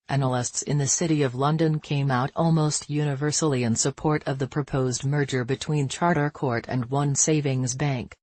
Analysts in the City of London came out almost universally in support of the proposed merger between Charter Court and Court-OneSavings Bank.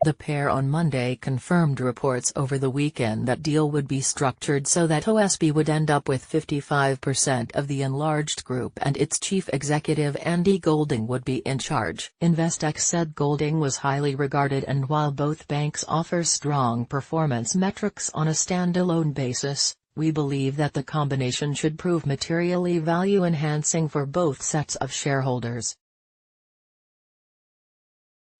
The pair on Monday confirmed reports over the weekend that deal would be structured so that OSB would end up with 55% of the enlarged group and its chief executive Andy Golding would be in charge. Investec said Golding was highly regarded, and while both banks offer strong performance metrics on a standalone basis, we believe that the combination should prove materially value-enhancing for both sets of shareholders.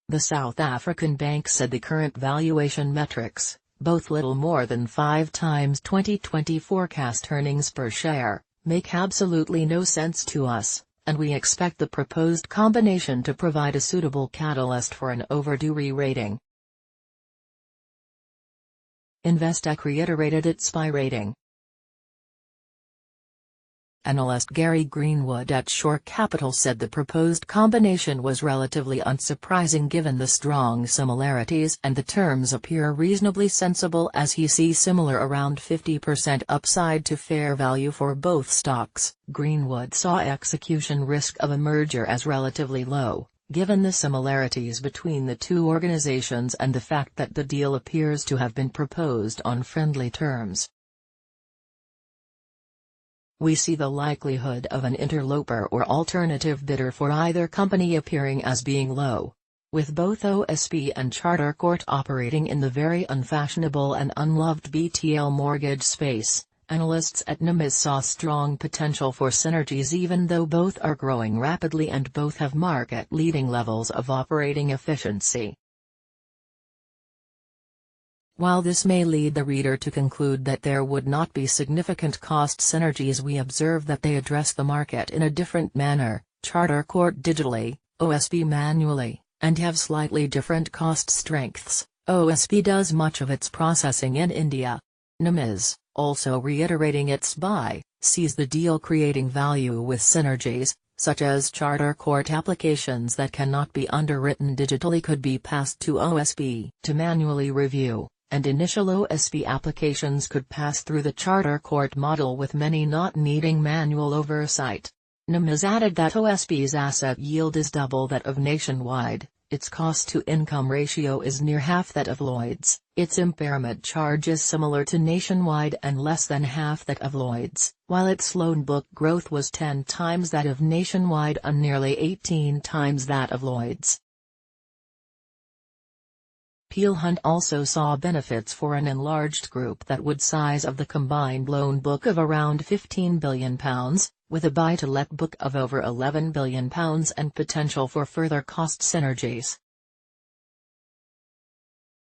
The South African bank said the current valuation metrics, both little more than 5 times 2020 forecast earnings per share, make absolutely no sense to us, and we expect the proposed combination to provide a suitable catalyst for an overdue re-rating. Investec reiterated its buy rating. Analyst Gary Greenwood at Shore Capital said the proposed combination was relatively unsurprising given the strong similarities, and the terms appear reasonably sensible as he sees similar around 50% upside to fair value for both stocks. Greenwood saw execution risk of a merger as relatively low, given the similarities between the two organizations and the fact that the deal appears to have been proposed on friendly terms. We see the likelihood of an interloper or alternative bidder for either company appearing as being low. With both OSB and Charter Court operating in the very unfashionable and unloved BTL mortgage space, analysts at Numis saw strong potential for synergies even though both are growing rapidly and both have market-leading levels of operating efficiency. While this may lead the reader to conclude that there would not be significant cost synergies, we observe that they address the market in a different manner, Charter Court digitally, OSB manually, and have slightly different cost strengths. OSB does much of its processing in India. Numis, also reiterating its buy, sees the deal creating value with synergies, such as Charter Court applications that cannot be underwritten digitally could be passed to OSB to manually review, and initial OSB applications could pass through the Charter Court model with many not needing manual oversight. Numis added that OSB's asset yield is double that of Nationwide, its cost-to-income ratio is near half that of Lloyds, its impairment charge is similar to Nationwide and less than half that of Lloyds, while its loan book growth was 10 times that of Nationwide and nearly 18 times that of Lloyds. Peel Hunt also saw benefits for an enlarged group that would size of the combined loan book of around £15 billion, with a buy-to-let book of over £11 billion and potential for further cost synergies.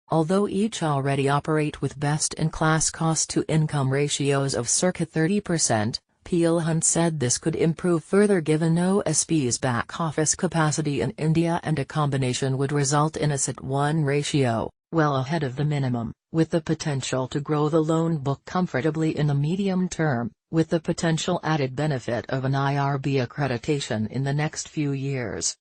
Although each already operate with best-in-class cost-to-income ratios of circa 30%, Peel Hunt said this could improve further given OSB's back-office capacity in India, and a combination would result in a CET1 ratio, well ahead of the minimum, with the potential to grow the loan book comfortably in the medium term, with the potential added benefit of an IRB accreditation in the next few years.